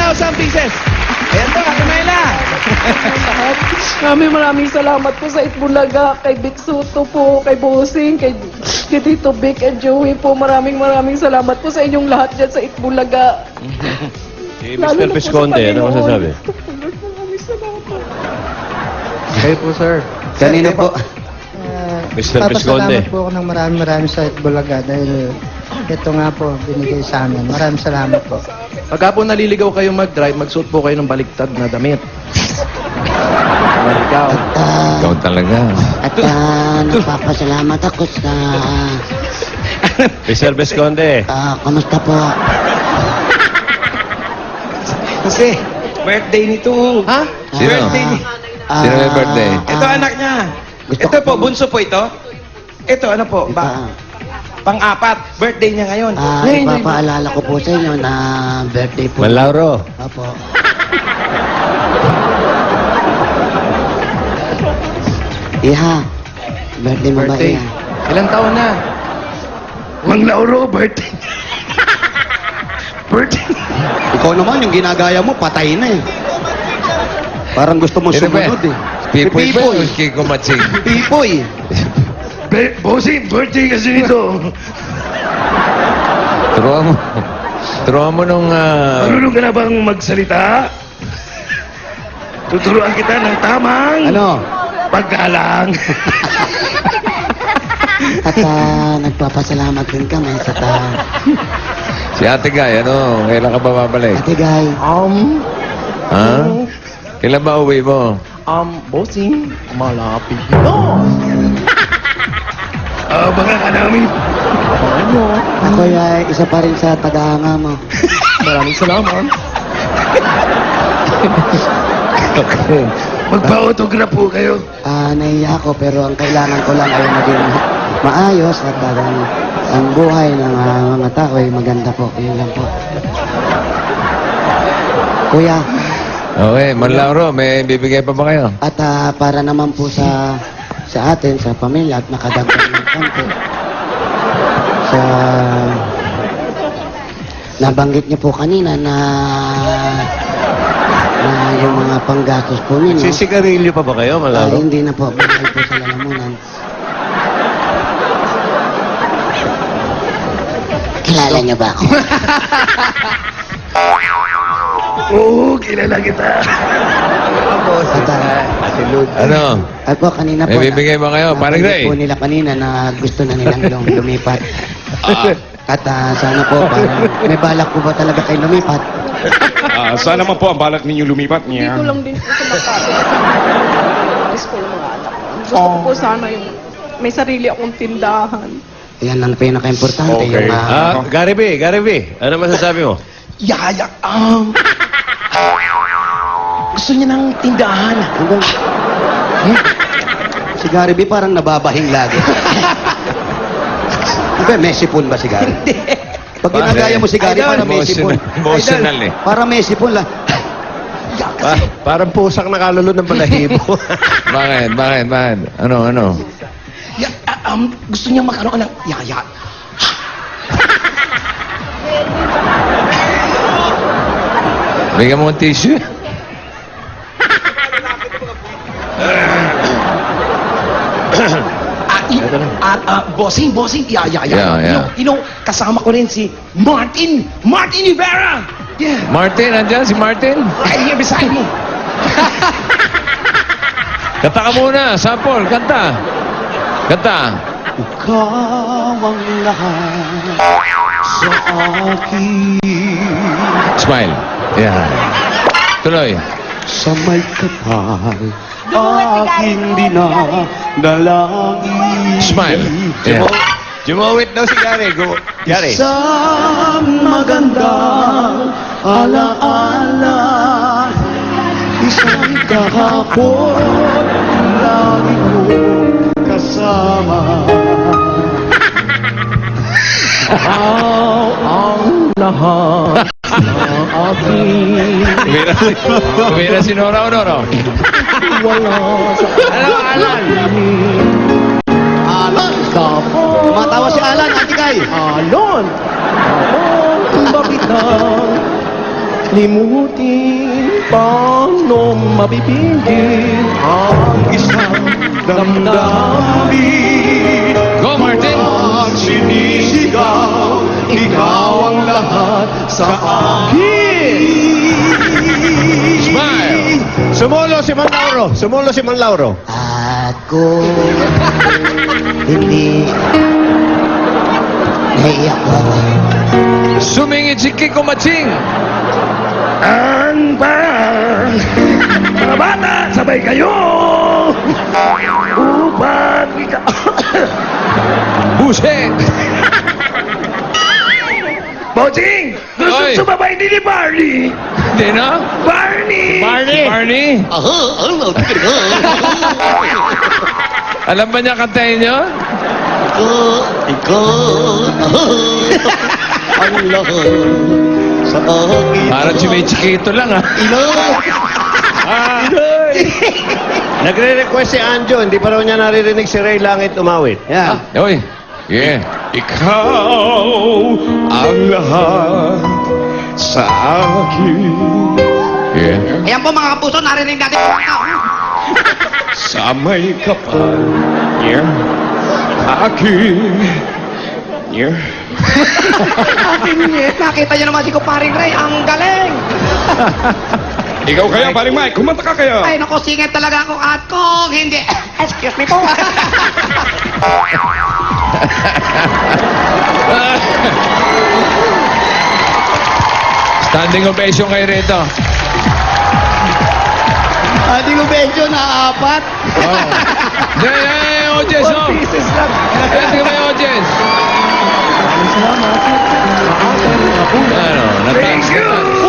1,000 pieces. Ayan po, Ate Myla. Maraming salamat po sa Itbulaga, kay Vic Soto po, kay Bossing, kay Tito Vic and Joey po. Maraming salamat po sa inyong lahat dyan sa Itbulaga. Si Lalo Mr. na po sa Visconde, ano Panginoon. masasabi? Maraming salamat. Kayo po, sir. Kanina po. Mr. Visconde. Papasalamat po ako ng marami sa Itbulaga dahil ito nga po binigay sa amin. Maraming salamat po. Pagka po naliligaw kayo mag-drive, magsuot po kayo ng baliktad na damit. Maligaw. Ikaw talaga. At nagpapasalamat ako sa... Mr. Visconde. kamusta po? Kasi, birthday nito. Ha? Sino? Birthday ni... Sino may birthday? Ito anak niya. Gusto Ito ko po, bunso po ito. Ito, ano po, pang-apat. Birthday niya ngayon. Ipapaalala ko po sa inyo na birthday po. Manlauro. Apo. Iha, birthday mo ba Birthday. Iha? Ilang taon na? Mang Lauro, birthday. Birthday. Ikaw naman, yung ginagaya mo, patay na eh. Parang gusto mo Sino ba? sumunod eh. Pipoy ba? Pipoy. Kiko Matsing. Pipoy. Bossing, birthday kasi nito. Turuan mo. Turuan mo nung... Marunong ka na bang magsalita? Tuturuan kita ng tamang Ano? paggalang. At nagpapasalamat din kami sa Si Ate Guy, ano? Kailan ka ba babalik? Ate Guy. Ha? Kailan ba uwi mo? Bossing, malapit na. Baka ka namin. Ano? Ako ay isa pa rin sa tagahanga mo. Maraming salamat. Okay. Magpa-autograph po kayo. Nahiya ako pero ang kailangan ko lang ay maging maayos at ang buhay ng mga tao ay maganda po. Yun lang po. Kuya, Okay, Manlauro, may bibigay pa ba kayo? at para naman po sa atin, sa pamilya at nakadagdag ng konti. Sa nabanggit niyo po kanina na yung mga panggastos po ninyo. Sisigarilyo pa ba kayo, Manlauro? Hindi na po. Bigay po sa lalamunan. Kilala niyo ba ako? Oo, kilala kita. Ano? At po kanina po. May bibigay ba kayo? Parang nabanggit Gray? po nila kanina na gusto na nilang lumipat. At sana po, parang may balak po ba talaga kayo lumipat? Sana naman po ang balak ninyo lumipat Hindi niya. ko lang din po sumakapit. Alis ko yung mga anak ko. Gusto ko po sana yung may sarili akong tindahan. Yan ang pinaka-importante. Okay. Yung, Gary B, ano masasabi mo? Yaya, gusto niya ng tindahan. Si Gary B parang nababahing lagi. Hindi, mesipon ba si Gary? Hindi. Pag ginagaya mo si Gary, Idol. parang mesipon. Emotional eh. Para mesipon lang. Parang pusak na kalulod ng balahibo. Bakit? Ano? Gusto niya magkaroon ng yaya. Bigyan mo ng tissue. Bossing, yaya. Yeah. You know, kasama ko rin si Martin Rivera. Yeah. Martin, andyan si Martin. Right here beside me. Kanta ka muna, sample, kanta. Ikaw ang lahat sa akin. Smile. Yeah. Tuloy. Sa may kapal, aking dinadalangin. Smile. Yeah. Jumawit daw si Gary. Gary. Sa magandang alaala, isang kahapon, lagi ko kasama. Ang lahat ng aking Tumira si Nora Honoro. wala sa Alan. Alan! Tumatawa si Alan, Ate Kay. alon. Ang babitang limutin, paano mapipigil ang isang damdamin. Go, Martin! Ang sinisigaw, ikaw ang lahat sa akin. Smile! Sumulo si Man Lauro. Sumulo si Man Lauro. At kung hindi naiyak ako, Sumingit si Kiko Matsing! Ang bang, mga bata, sabay kayo upang ikaw. Buset! Bossing, gusto Oy. sumabay din ni Barney. Hindi na? Barney! Barney? Alam ba niya kantahin niyo? Ang lahat sa akin. Parang si May Chiquito lang, ha? Nagre-request si Anjo. Hindi pa raw niya naririnig si Ray Langit umawit. yan. Uy! Yeah. Ikaw ang lahat sa akin. Yeah. Ayan po mga kapuso, narinig natin po ang Sa may kapal niya, akin niya. Nakita niyo naman si Kuparing Ray, ang galing! Ikaw kaya, paring Mike, kumanta ka kaya. Ay, naku, singit talaga ako at kung hindi... Excuse me po. Standing ovation kayo rito. Hindi ko medyo na-apat. Oh. Yeah, audience, no? Pieces lang. Tingnan mo yung audience. Ano, Thank you!